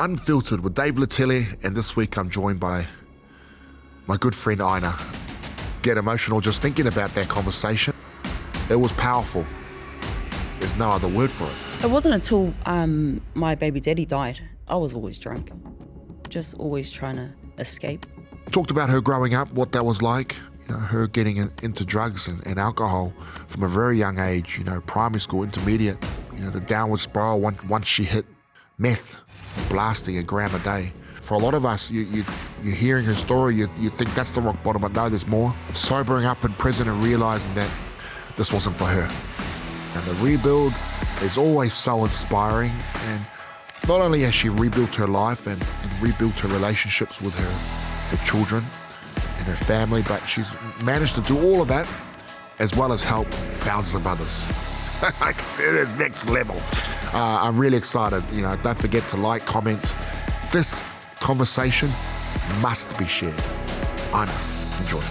Unfiltered with Dave Letele, and this week I'm joined by my good friend Ina. Get emotional just thinking about that conversation. It was powerful. There's no other word for it. It wasn't until my baby daddy died. I was always drunk, just always trying to escape. Talked about her growing up, what that was like, her getting into drugs and alcohol from a very young age, primary school, intermediate, the downward spiral once she hit meth, blasting a gram a day. For a lot of us, you're hearing her story, you think that's the rock bottom, but no, there's more. Sobering up in prison and realizing that this wasn't for her. And the rebuild is always so inspiring, and not only has she rebuilt her life and rebuilt her relationships with her children and her family, but she's managed to do all of that as well as help thousands of others. It is next level. I'm really excited. Don't forget to like, comment. This conversation must be shared. I know. Enjoy.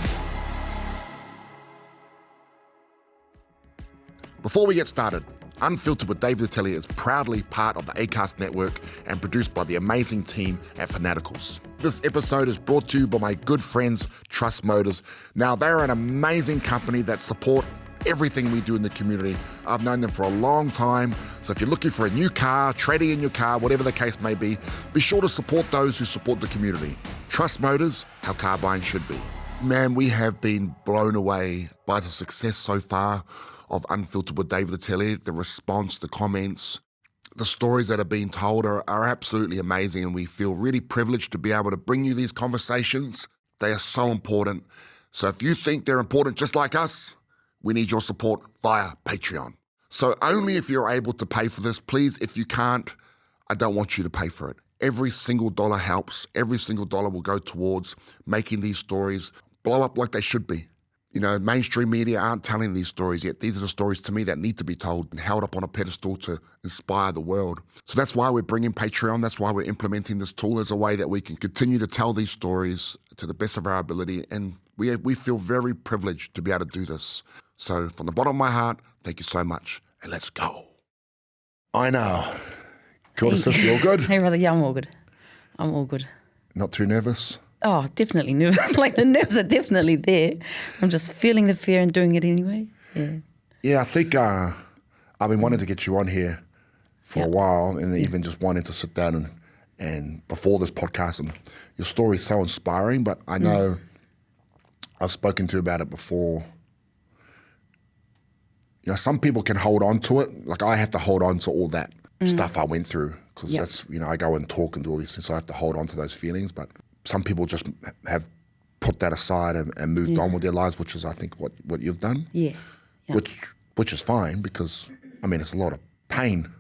Before we get started, Unfiltered with Dave Letele is proudly part of the Acast network and produced by the amazing team at Fanaticals. This episode is brought to you by my good friends, Trust Motors. Now, they're an amazing company that support everything we do in the community. I've known them for a long time, so if you're looking for a new car, trading in your car, whatever the case may be sure to support those who support the community. Trust Motors, how car buying should be. Man, we have been blown away by the success so far of Unfiltered with Dave Letele. The response, the comments, the stories that are being told are absolutely amazing, and we feel really privileged to be able to bring you these conversations. They are so important. So if you think they're important just like us, we need your support via Patreon. So only if you're able to pay for this, please. If you can't, I don't want you to pay for it. Every single dollar helps. Every single dollar will go towards making these stories blow up like they should be. Mainstream media aren't telling these stories yet. These are the stories to me that need to be told and held up on a pedestal to inspire the world. So that's why we're bringing Patreon. That's why we're implementing this tool as a way that we can continue to tell these stories to the best of our ability. And we feel very privileged to be able to do this. So from the bottom of my heart, thank you so much. And let's go. I know. Kia ora, sis, you all good? Hey, brother, yeah, I'm all good. I'm all good. Not too nervous? Oh, definitely nervous. The nerves are definitely there. I'm just feeling the fear and doing it anyway. Yeah, I think I've been wanting to get you on here for a while, and even just wanting to sit down and before this podcast, and your story is so inspiring, but I know I've spoken to you about it before. Some people can hold on to it. I have to hold on to all that stuff I went through, because that's, I go and talk and do all these things, so I have to hold on to those feelings, but some people just have put that aside and moved on with their lives, which is, I think, what you've done. Yeah. Which is fine, because it's a lot of pain.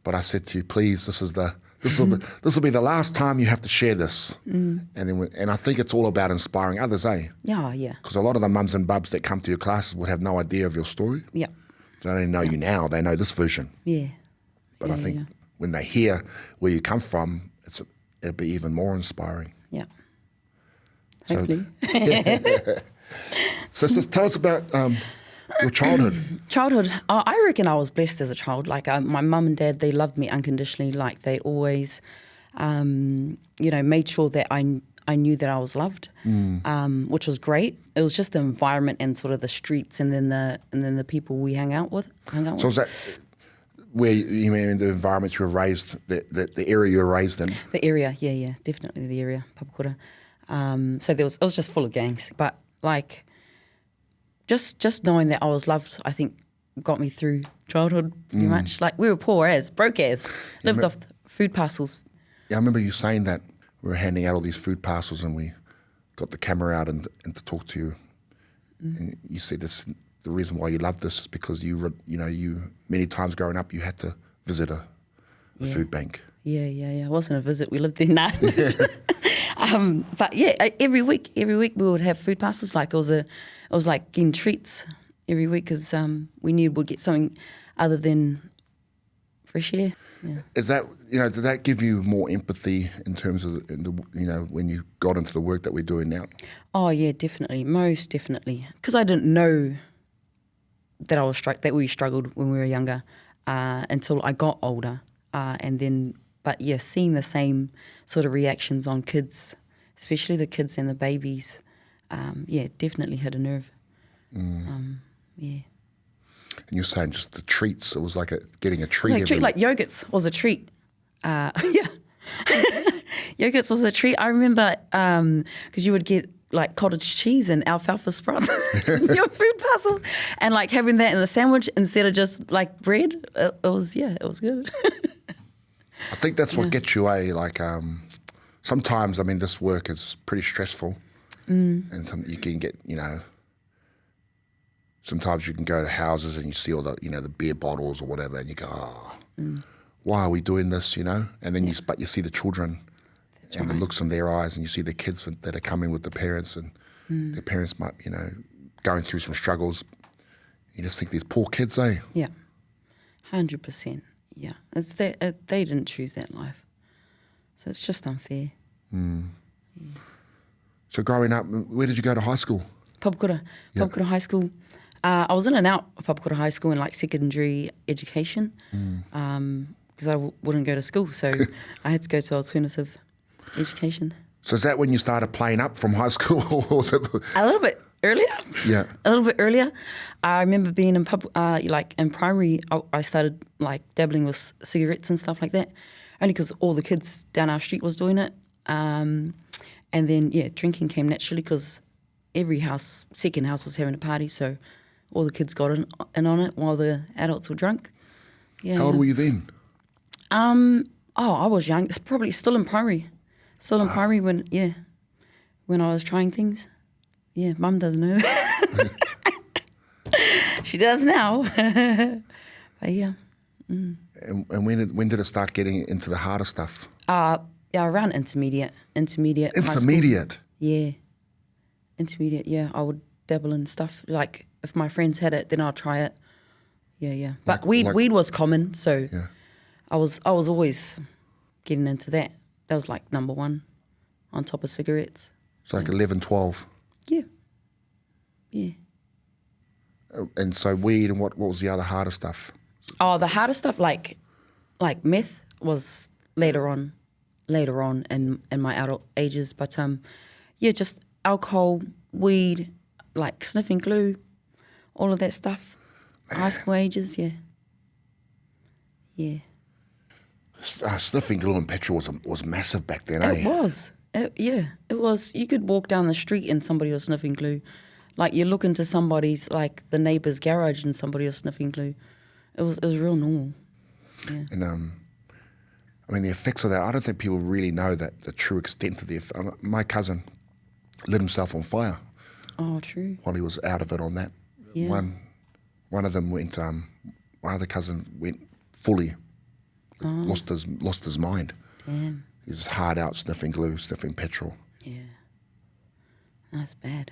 But I said to you, please, this will be the last time you have to share this. And I think it's all about inspiring others, eh? Yeah. Because a lot of the mums and bubs that come to your classes would have no idea of your story. Yeah. They don't even know you now; they know this version. Yeah. But I think when they hear where you come from, it'll be even more inspiring. Yeah. So, hopefully. So just tell us about your childhood. I reckon I was blessed as a child. My mum and dad, they loved me unconditionally. They always, made sure that I knew that I was loved, which was great. It was just the environment and sort of the streets, and then the people we hung out with. So is that where you mean the environment you were raised, the area you were raised in? The area, yeah, definitely the area, Papakura. So it was just full of gangs, but just knowing that I was loved, I think, got me through childhood pretty much. We were broke as, lived off food parcels. Yeah, I remember you saying that we were handing out all these food parcels, and we got the camera out and to talk to you. And you said this. The reason why you love this is because you many times growing up you had to visit a food bank. Yeah. It wasn't a visit. We lived there now. But every week we would have food parcels. It was like getting treats every week, because we knew we'd get something other than fresh air. Yeah. Is that, did that give you more empathy in terms of when you got into the work that we're doing now? Oh yeah, definitely, most definitely. Because I didn't know that that we struggled when we were younger until I got older, and then But yeah, seeing the same sort of reactions on kids, especially the kids and the babies, yeah, definitely hit a nerve. Yeah. And you're saying just the treats, it was like getting a treat. Like treat, like yogurts was a treat. Yeah. Yogurts was a treat. I remember because you would get like cottage cheese and alfalfa sprouts in your food parcels, and like having that in a sandwich instead of just like bread. It was good. I think that's what gets you, like sometimes, I mean, this work is pretty stressful and you can get, sometimes you can go to houses and you see all the, the beer bottles or whatever, and you go, why are we doing this, And then you see the children and the looks in their eyes, and you see the kids that are coming with the parents, and their parents might, going through some struggles. You just think these poor kids, eh? Yeah, 100%. Yeah, it's they didn't choose that life, so it's just unfair. Yeah. So growing up, where did you go to high school? Papakura High School. I was in and out of Papakura High School in like secondary education because I wouldn't go to school, so I had to go to alternative education. So is that when you started playing up from high school? Or was it A little bit earlier. Yeah. A little bit earlier. I remember being in like in primary, I started like dabbling with cigarettes and stuff like that, only because all the kids down our street was doing it. And then, yeah, drinking came naturally because every second house was having a party, so all the kids got in on it while the adults were drunk. Yeah. How old were you then? I was young. It's probably still in primary. Still in primary when I was trying things. Yeah, Mum doesn't know that. She does now. But yeah. And when did it start getting into the harder stuff? Around intermediate. Intermediate? Yeah. Intermediate, yeah. I would dabble in stuff. Like, if my friends had it, then I'll try it. Yeah. But weed was common, so I was always getting into that. That was like number one on top of cigarettes. It's like 11, 12? Yeah. And so weed, and what was the other harder stuff? Oh, the harder stuff, like meth was later on in my adult ages. But just alcohol, weed, like sniffing glue, all of that stuff. High school ages, yeah. Sniffing glue and petrol was massive back then, It was. It was. You could walk down the street and somebody was sniffing glue. Like you look into somebody's, like the neighbour's garage and somebody was sniffing glue. It was real normal. Yeah. And I mean, the effects of that, I don't think people really know the true extent of the effect. My cousin lit himself on fire. Oh, true. While he was out of it on that. Yeah. One of them went, my other cousin went fully, lost his mind. Damn. He was hard out sniffing glue, sniffing petrol. Yeah. That's bad.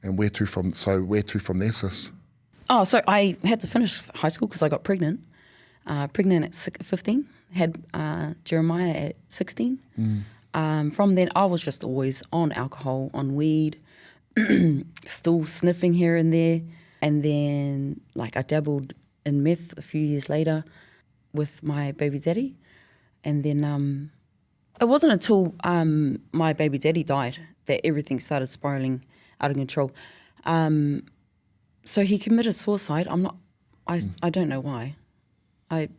And where to from there, sis? Oh, so I had to finish high school because I got pregnant. Pregnant at 15. Had Jeremiah at 16. From then, I was just always on alcohol, on weed, still sniffing here and there. And then, like, I dabbled in meth a few years later with my baby daddy. And then it wasn't until my baby daddy died that everything started spiraling out of control. So he committed suicide. I don't know why. When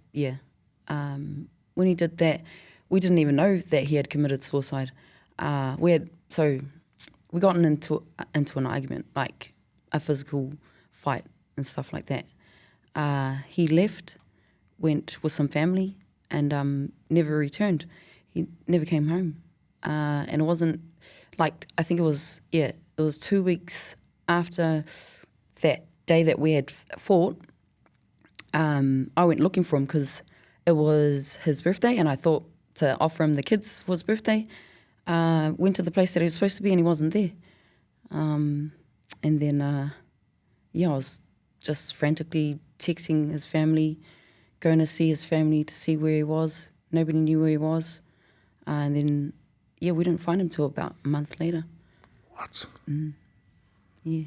he did that, we didn't even know that he had committed suicide. We gotten into an argument, like a physical fight and stuff like that. He left, went with some family, and never returned. He never came home. And it wasn't like, I think it was 2 weeks after that day that we had fought. I went looking for him because it was his birthday, and I thought to offer him the kids for his birthday. Went to the place that he was supposed to be, and he wasn't there. And then, I was just frantically texting his family, going to see his family to see where he was. Nobody knew where he was. And then, we didn't find him till about a month later. What? Yeah.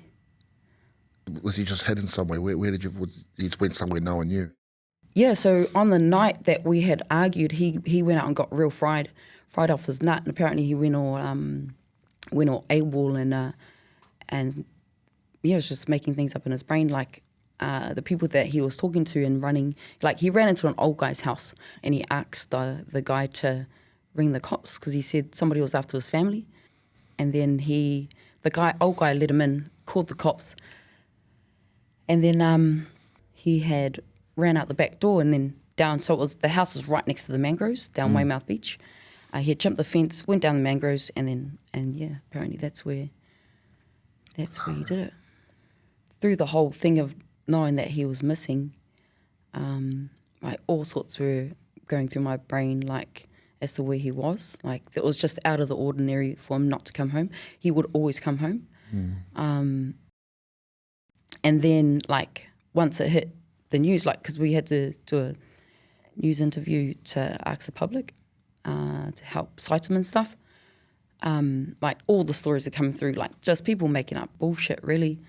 Was he just heading somewhere? Where did you? He just went somewhere no one knew. Yeah, so on the night that we had argued, he went out and got real fried off his nut, and apparently he went all AWOL and yeah, was just making things up in his brain. Like the people that he was talking to and running, like he ran into an old guy's house and he asked the guy to ring the cops because he said somebody was after his family, and then old guy let him in, called the cops, and then he had ran out the back door and then down. So the house was right next to the mangroves down Weymouth Beach. He had jumped the fence, went down the mangroves, and apparently that's where he did it. Through the whole thing of knowing that he was missing, like all sorts were going through my brain, like as to where he was. Like it was just out of the ordinary for him not to come home. He would always come home. And then like once it hit the news, like because we had to do a news interview to ask the public to help cite him and stuff. Like all the stories are coming through, like just people making up bullshit really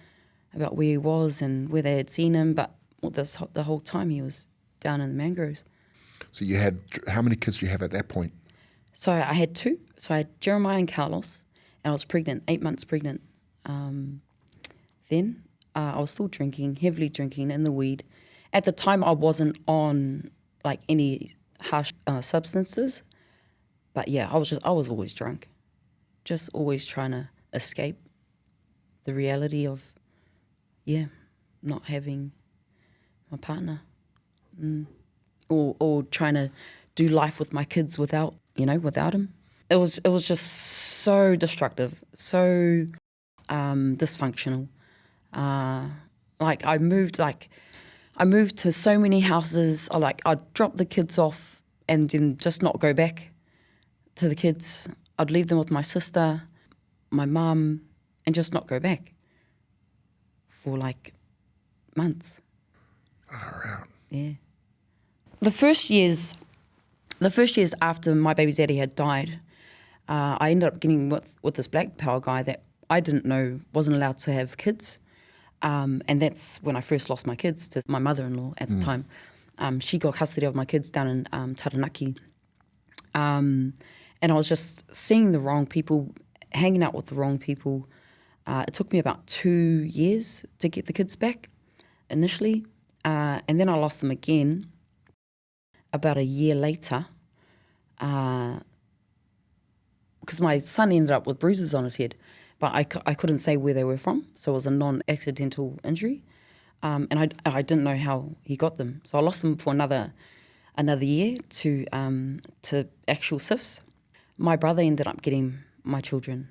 about where he was and where they had seen him, but the whole time he was down in the mangroves. So you had, how many kids do you have at that point? So I had two. So I had Jeremiah and Carlos, and I was pregnant, 8 months pregnant. Then I was still drinking, heavily drinking in the weed. At the time I wasn't on like any harsh substances, but yeah, I was always drunk, just always trying to escape the reality of, not having my partner, or trying to do life with my kids without him. It was just so destructive, so dysfunctional. Like I moved to so many houses. I'd drop the kids off and then just not go back to the kids. I'd leave them with my sister, my mum, and just not go back for like months. Far out. Yeah. The first years after my baby daddy had died, I ended up getting with this black power guy that I didn't know wasn't allowed to have kids. And that's when I first lost my kids to my mother-in-law at the time. She got custody of my kids down in Taranaki. And I was just seeing the wrong people, hanging out with the wrong people. It took me about 2 years to get the kids back initially. And then I lost them again about a year later. Because my son ended up with bruises on his head, but I couldn't say where they were from, so it was a non-accidental injury. And I didn't know how he got them. So I lost them for another year to actual SIFs. My brother ended up getting my children,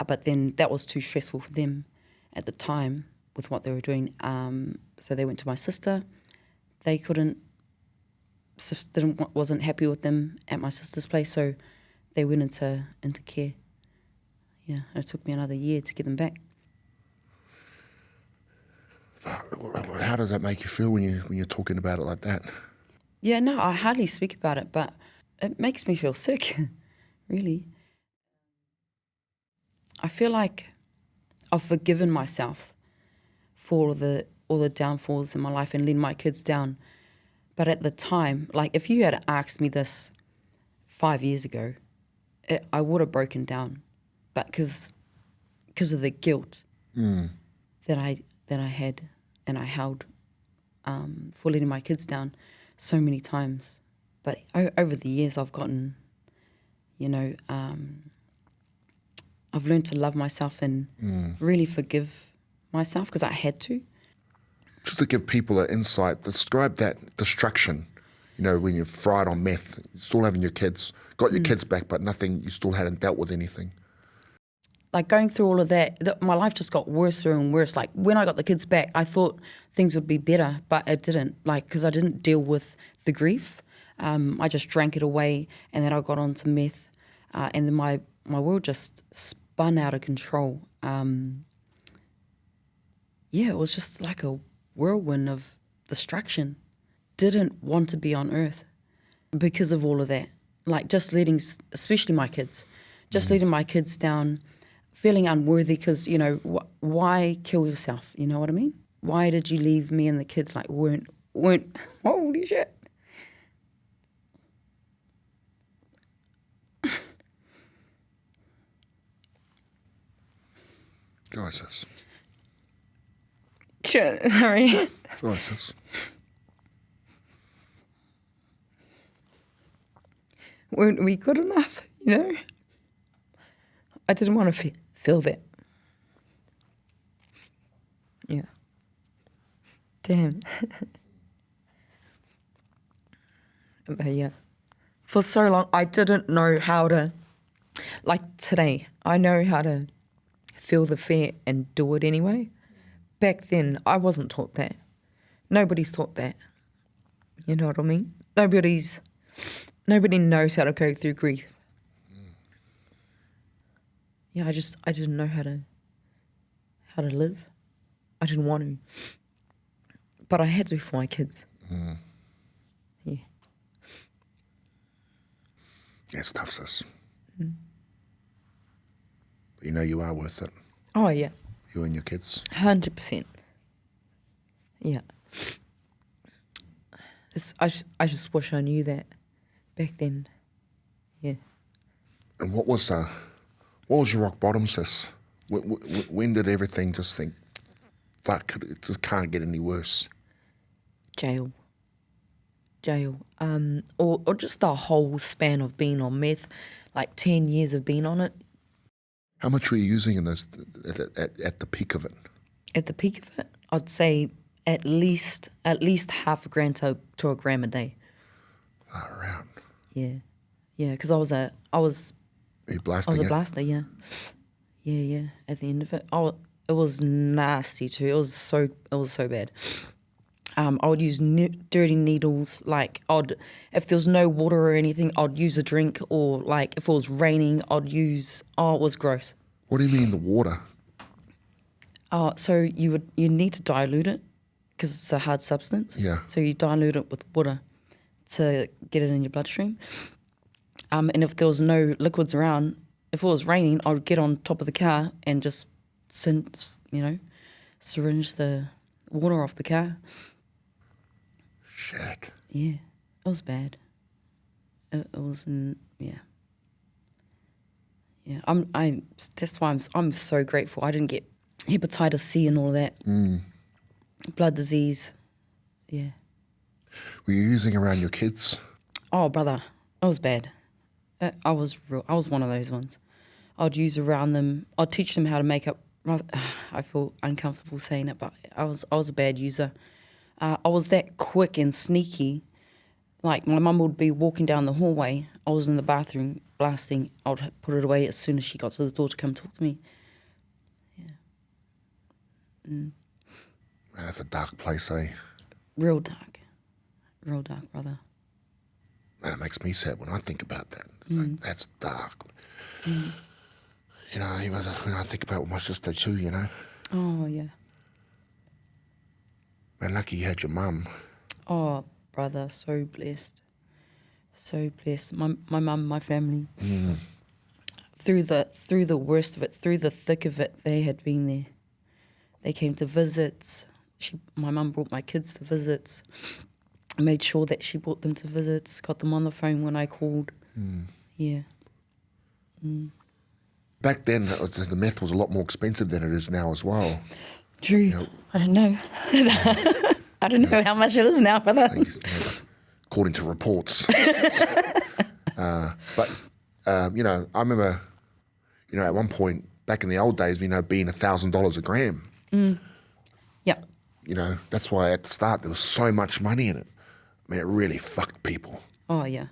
but then that was too stressful for them at the time with what they were doing. So they went to my sister. They couldn't, wasn't happy with them at my sister's place, so they went into care. Yeah, and it took me another year to get them back. How does that make you feel when you're talking about it like that? Yeah, no, I hardly speak about it, but it makes me feel sick, really. I feel like I've forgiven myself for all the downfalls in my life and letting my kids down. But at the time, like if you had asked me this 5 years ago, I would have broken down. But because of the guilt that I had and I held for letting my kids down so many times. But over the years, I've gotten, I've learned to love myself and really forgive myself because I had to. Just to give people an insight, describe that destruction. When you're fried on meth, still having your kids, got your kids back, but nothing, you still hadn't dealt with anything. Like going through all of that, my life just got worse and worse. Like when I got the kids back, I thought things would be better, but it didn't. Like because I didn't deal with the grief, I just drank it away, and then I got onto meth, and then my world just spun out of control. It was just like a whirlwind of destruction. Didn't want to be on earth because of all of that. Like just letting, especially my kids, letting my kids down, feeling unworthy because, why kill yourself? You know what I mean? Why did you leave me and the kids? Like, weren't went, holy shit. Go on, sis. Shit, sorry. Go on, sis. Weren't we good enough, you know? I didn't want to feel that. Yeah. Damn. But yeah. For so long, I didn't know how to, like today, I know how to feel the fear and do it anyway. Back then, I wasn't taught that. Nobody's taught that. You know what I mean? Nobody knows how to go through grief. Yeah, I didn't know how to live. I didn't want to. But I had to for my kids. Yeah. It's tough, sis. But you know you are worth it. Oh, yeah. You and your kids. 100%. Yeah. I just wish I knew that back then. Yeah. And what was your rock bottom, sis? When did everything just think, fuck, it just can't get any worse? Jail. Or just the whole span of being on meth, like 10 years of being on it. How much were you using in those at the peak of it? At the peak of it, I'd say at least half a gram to a gram a day. Far out. Yeah, because I was Are you blasting a it? blaster. Yeah. At the end of it, it was nasty too. It was so bad. I would use dirty needles. Like if there was no water or anything, I'd use a drink. Or like if it was raining, I'd use. Oh, it was gross. What do you mean the water? So you need to dilute it because it's a hard substance. Yeah. So you dilute it with water to get it in your bloodstream. And if there was no liquids around, if it was raining, I would get on top of the car and just syringe the water off the car. Shit. Yeah, it was bad. It was, yeah. That's why I'm so grateful. I didn't get hepatitis C and all that. Blood disease. Yeah. Were you using around your kids? Oh, brother, it was bad. I was one of those ones. I'd use around them. I'd teach them how to make up. I feel uncomfortable saying it, but I was a bad user. I was that quick and sneaky. Like my mum would be walking down the hallway. I was in the bathroom blasting. I'd put it away as soon as she got to the door to come talk to me. Yeah. Man, that's a dark place, eh? Real dark, brother. Man, it makes me sad when I think about that. Like, that's dark. You know, even when I think about my sister too, you know. Oh, yeah. Man, lucky you had your mum. Oh, brother, so blessed. So blessed. My mum, my family. Through the worst of it, through the thick of it, they had been there. They came to visits. My mum brought my kids to visits. I made sure that she brought them to visits, got them on the phone when I called. Yeah. Back then, the meth was a lot more expensive than it is now as well. True. You know, I don't know. I don't know how much it is now, brother. According to reports. But I remember, at one point, back in the old days, being $1,000 a gram. Yeah. That's why at the start there was so much money in it. I mean, it really fucked people. Oh, yeah.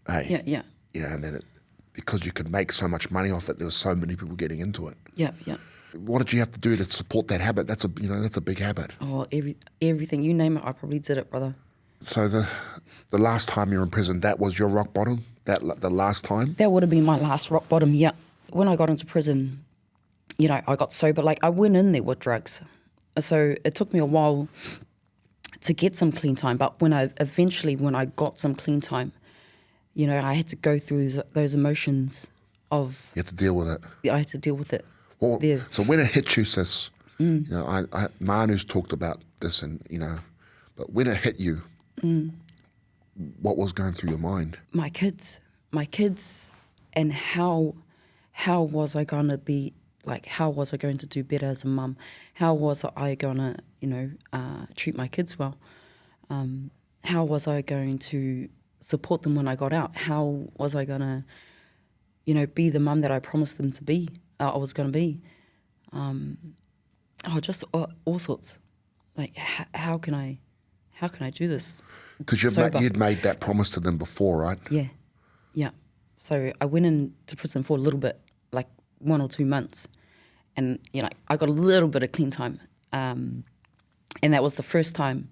Hey. Yeah. And then because you could make so much money off it, there was so many people getting into it. Yeah. What did you have to do to support that habit? That's a big habit. Oh, everything. You name it, I probably did it, brother. So the last time you were in prison, that was your rock bottom? The last time? That would have been my last rock bottom, yeah. When I got into prison, I got sober. Like, I went in there with drugs. So it took me a while to get some clean time. But when I got some clean time, I had to go through those emotions of... You had to deal with it. I had to deal with it. Well, Yeah. so when it hit you, sis, Manu's talked about this and, But when it hit you, what was going through your mind? My kids, and how was I going to be, like, how was I going to do better as a mum? How was I going to, treat my kids well? How was I going to support them when I got out? How was I going to, be the mum that I promised them to be, I was going to be? Just all sorts. Like, how can I do this? Because you'd made that promise to them before, right? Yeah. So I went into prison for a little bit, like 1 or 2 months, and I got a little bit of clean time, and that was the first time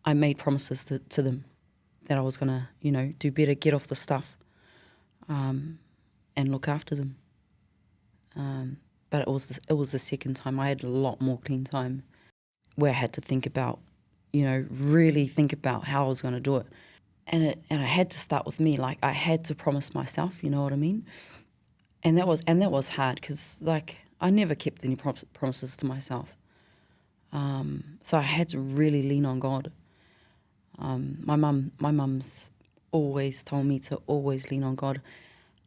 I made promises to them that I was gonna, do better, get off the stuff, and look after them. But it was the second time I had a lot more clean time, where I had to think about, really think about how I was going to do it. And I had to start with me. Like, I had to promise myself, you know what I mean? And that was hard, because, like, I never kept any promises to myself. So I had to really lean on God. My mum's always told me to always lean on God.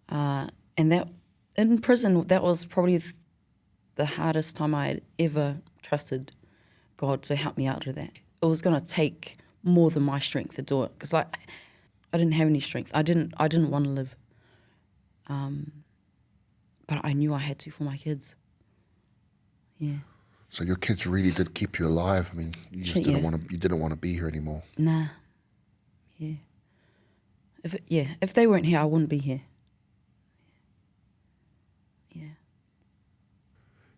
And that, in prison, that was probably the hardest time I had ever trusted God to help me out of that. It was going to take more than my strength to do it, because I didn't have any strength. I didn't want to live, but I knew I had to for my kids. Yeah. So your kids really did keep you alive. I mean, you just didn't want to. You didn't want to be here anymore. Nah. Yeah. If they weren't here, I wouldn't be here. Yeah.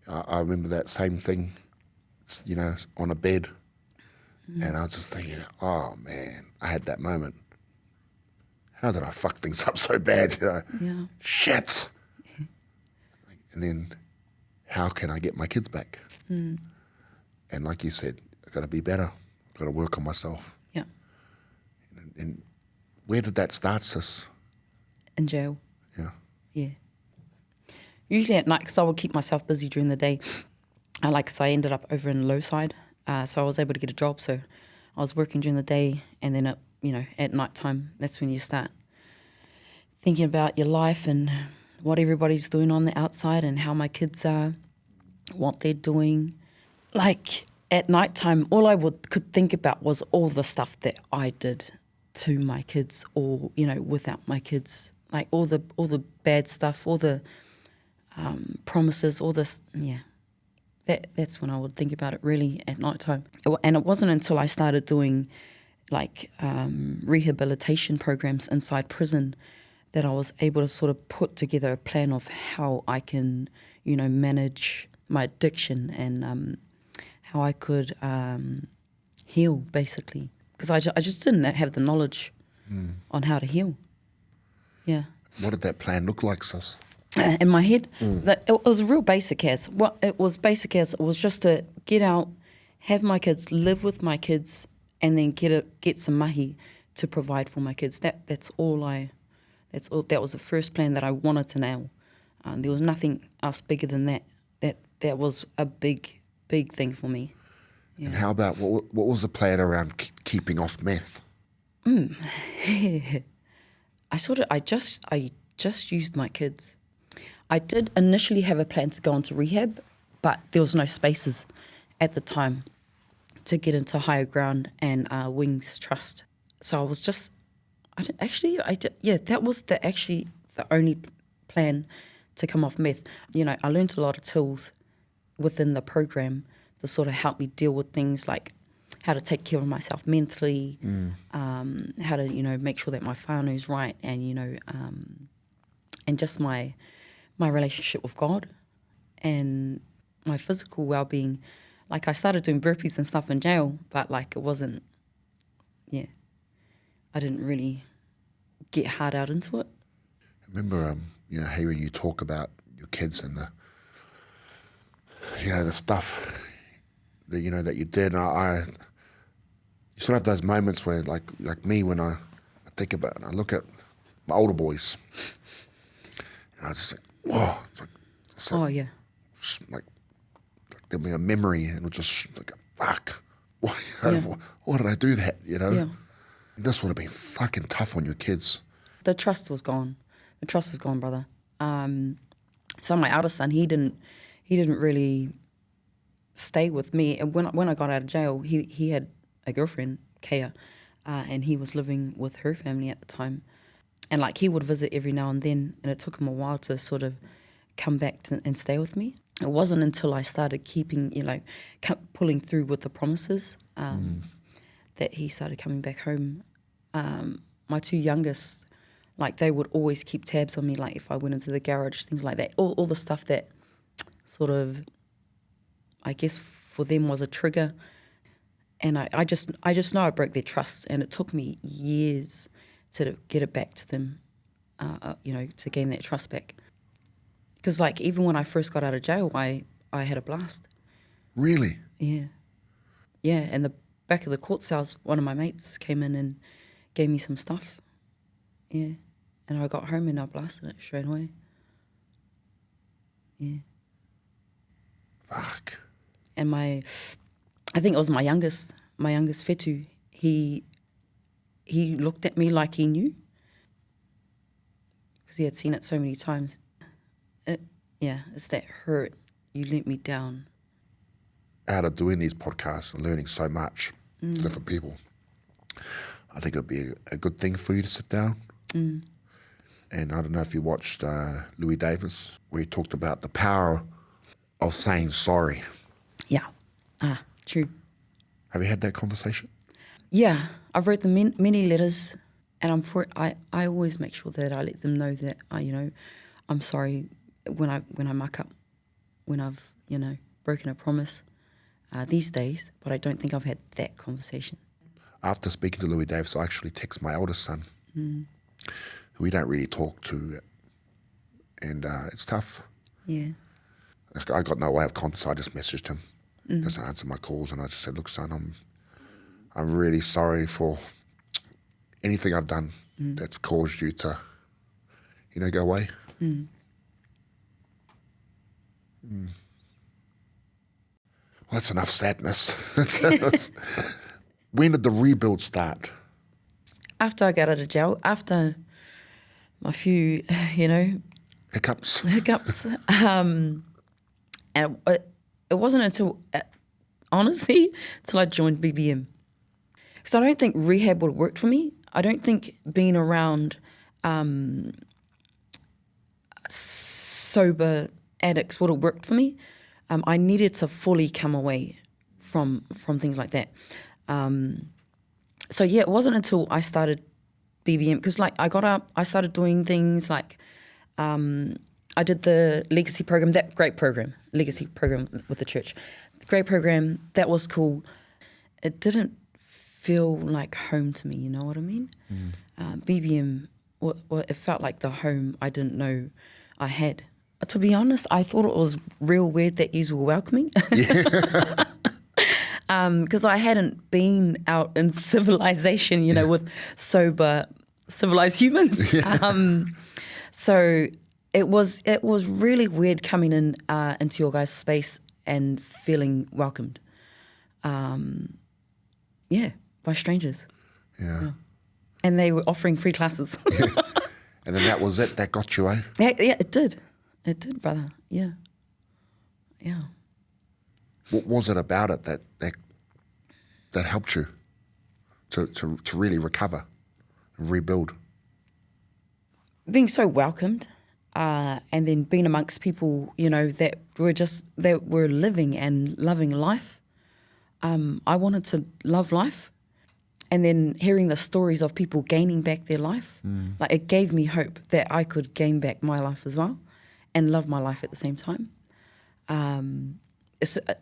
I remember that same thing, on a bed. And I was just thinking, oh man, I had that moment. How did I fuck things up so bad? Yeah. Shit. And then, how can I get my kids back? And like you said, I've got to be better. I've got to work on myself. Yeah. And where did that start, sis? In jail. Yeah. Yeah. Usually at night, because I would keep myself busy during the day. I ended up over in low side. So I was able to get a job. So I was working during the day, and then at night time, that's when you start thinking about your life and what everybody's doing on the outside and how my kids are, what they're doing. Like, at night time, all I could think about was all the stuff that I did to my kids, or without my kids, like all the bad stuff, all the promises, all this. Yeah. That's when I would think about it, really, at night time. And it wasn't until I started doing rehabilitation programs inside prison that I was able to sort of put together a plan of how I can, manage my addiction, and how I could heal, basically. Because I just didn't have the knowledge on how to heal. Yeah. What did that plan look like, sis? In my head, that it was real basic as. What it was basic as, it was just to get out, have my kids, live with my kids, and then get some mahi to provide for my kids. That was the first plan that I wanted to nail. There was nothing else bigger than that. That was a big thing for me. Yeah. And how about what was the plan around keeping off meth? I just used my kids. I did initially have a plan to go into rehab, but there was no spaces at the time to get into Higher Ground and Wings Trust. So I was just, that was the only plan to come off meth. I learned a lot of tools within the program to sort of help me deal with things like how to take care of myself mentally, how to, make sure that my whānau's right, and, and just my relationship with God and my physical well-being. Like, I started doing burpees and stuff in jail, but it wasn't, I didn't really get hard out into it. I remember, hearing you talk about your kids and the stuff that, that you did. And you sort of have those moments where, like me, when I think about it, I look at my older boys, and I just think, whoa. Oh, yeah. Like there'll be a memory, and it'll just, fuck. Why did I do that, you know? Yeah. This would have been fucking tough on your kids. The trust was gone. The trust was gone, brother. So my eldest son, he didn't really stay with me. And when I got out of jail, he had a girlfriend, Kea, and he was living with her family at the time. And like he would visit every now and then, and it took him a while to sort of come back and stay with me. It wasn't until I started keeping, pulling through with the promises that he started coming back home. My two youngest, like they would always keep tabs on me, like if I went into the garage, things like that. All the stuff that sort of, I guess for them was a trigger. And I just know I broke their trust, and it took me years to get it back to them, to gain that trust back. Because like even when I first got out of jail, I had a blast. Really? Yeah. Yeah, and the back of the court cells, one of my mates came in and gave me some stuff. Yeah. And I got home and I blasted it straight away. Yeah. Fuck. And I think it was my youngest Fetu, he looked at me like he knew, because he had seen it so many times. It's that hurt. You let me down. Out of doing these podcasts and learning so much from different people, I think it would be a good thing for you to sit down. And I don't know if you watched Louis Davis, where he talked about the power of saying sorry. Yeah. True. Have you had that conversation? Yeah, I've wrote them many letters, and I always make sure that I let them know that I'm sorry when I muck up, when I've broken a promise these days, but I don't think I've had that conversation. After speaking to Louis Davis, I actually text my eldest son, who we don't really talk to, and it's tough. Yeah. I got no way of contact, so I just messaged him. Doesn't answer my calls, and I just said, "Look, son, I'm really sorry for anything I've done that's caused you to, go away." Well, that's enough sadness. When did the rebuild start? After I got out of jail, after my few, Hiccups. And it wasn't until, honestly, until I joined BBM. Because I don't think rehab would have worked for me. I don't think being around sober addicts would have worked for me. I needed to fully come away from things like that. So yeah, it wasn't until I started BBM, because like I got up, I started doing things like I did the legacy program, that great program, legacy program with the church. Great program, that was cool. It didn't feel like home to me, you know what I mean? BBM, it felt like the home I didn't know I had. But to be honest, I thought it was real weird that you were welcoming. Because I hadn't been out in civilization, with sober, civilized humans. So it was really weird coming in into your guys' space and feeling welcomed. By strangers. Yeah. And they were offering free classes. And then that was it. That got you, eh? Yeah, it did. It did, brother. Yeah. Yeah. What was it about it that helped you to really recover and rebuild? Being so welcomed, and then being amongst people, that were living and loving life. I wanted to love life, and then hearing the stories of people gaining back their life, like it gave me hope that I could gain back my life as well, and love my life at the same time.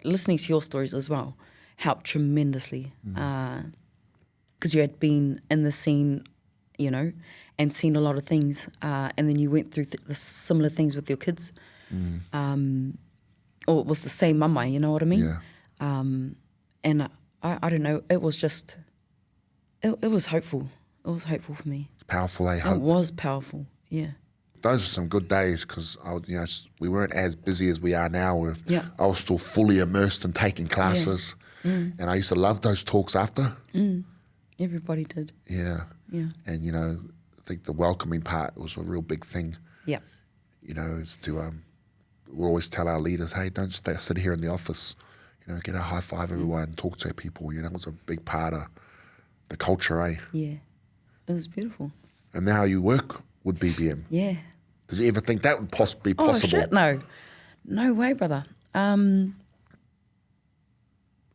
Listening to your stories as well helped tremendously, because you had been in the scene, and seen a lot of things, and then you went through the similar things with your kids, or it was the same mama, you know what I mean? Yeah. And I don't know, it was just, it was hopeful. It was hopeful for me. Powerful, eh? Hope. It was powerful, yeah. those are some good days because we weren't as busy as we are now. Yeah. I was still fully immersed in taking classes, and I used to love those talks after. Everybody did. Yeah. Yeah. And I think the welcoming part was a real big thing. Yeah. Is to we'll always tell our leaders, hey, don't sit here in the office. Get a high five everyone, talk to people. It was a big part of the culture, eh? Yeah. It was beautiful. And now you work with BBM. Yeah. Did you ever think that would be possible? Oh, shit, no. No way, brother. In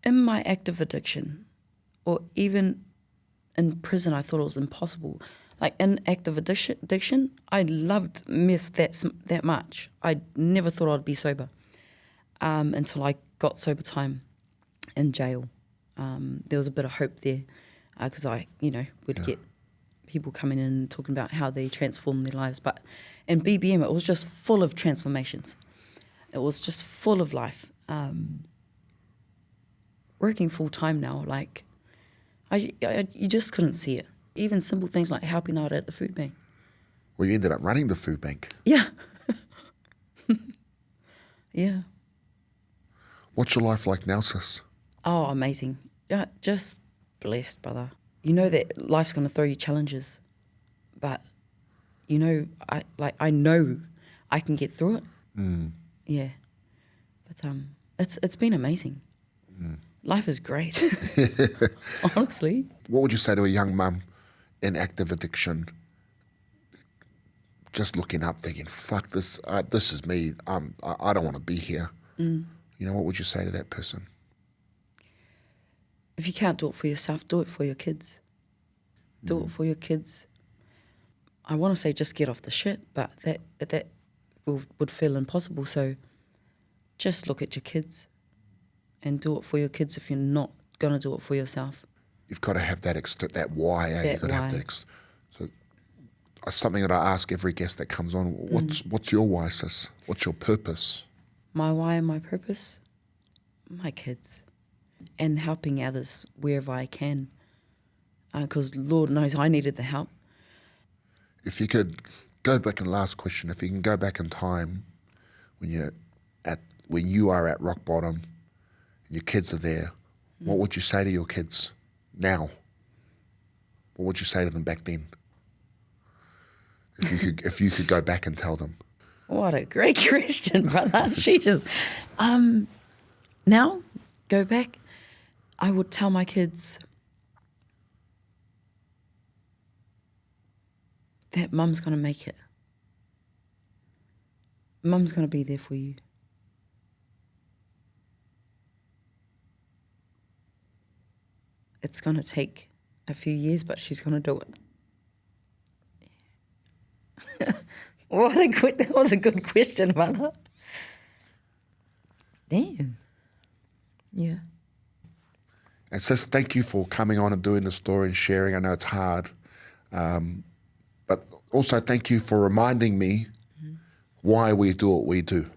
my active addiction, or even in prison, I thought it was impossible. Like, in active addiction, I loved meth that much. I never thought I'd be sober until I got sober time in jail. There was a bit of hope there because I, would get people coming in and talking about how they transform their lives. But in BBM, it was just full of transformations. It was just full of life. Working full time now, like, you just couldn't see it. Even simple things like helping out at the food bank. Well, you ended up running the food bank. Yeah. Yeah. What's your life like now, sis? Oh, amazing. Yeah, just blessed, brother. You know that life's going to throw you challenges, but I know I can get through it. Yeah. But it's been amazing. Life is great. Honestly. What would you say to a young mum in active addiction, just looking up, thinking, "Fuck this! This is me. I don't want to be here." What would you say to that person? If you can't do it for yourself, do it for your kids. Do it for your kids. I want to say just get off the shit, but that would feel impossible. So just look at your kids and do it for your kids if you're not going to do it for yourself. You've got to have that why. You've got to have that. So something that I ask every guest that comes on, what's your why, sis? What's your purpose? My why and my purpose? My kids. And helping others wherever I can. Because Lord knows I needed the help. If you could go back, and last question, if you can go back in time when you are at rock bottom and your kids are there, what would you say to your kids now? What would you say to them back then? If you could go back and tell them. What a great question, brother. She just now go back. I would tell my kids that mum's going to make it. Mum's going to be there for you. It's going to take a few years, but she's going to do it. That was a good question, brother. Damn. Yeah. And sis, thank you for coming on and doing the story and sharing. I know it's hard. But also thank you for reminding me why we do what we do.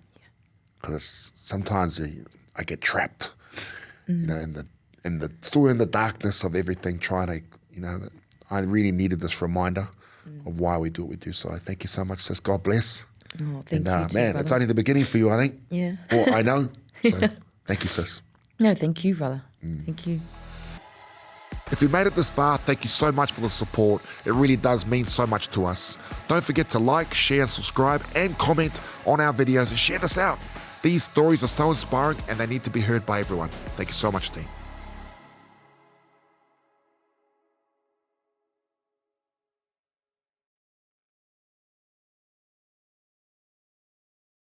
Because sometimes I get trapped, in the darkness of everything, trying to, I really needed this reminder of why we do what we do. So I thank you so much, sis. God bless. Oh, thank you too, man, brother. It's only the beginning for you, I think. Yeah. Or I know. So thank you, sis. No, thank you, brother. Thank you. If you made it this far, thank you so much for the support. It really does mean so much to us. Don't forget to like, share, and subscribe, and comment on our videos and share this out. These stories are so inspiring and they need to be heard by everyone. Thank you so much, team.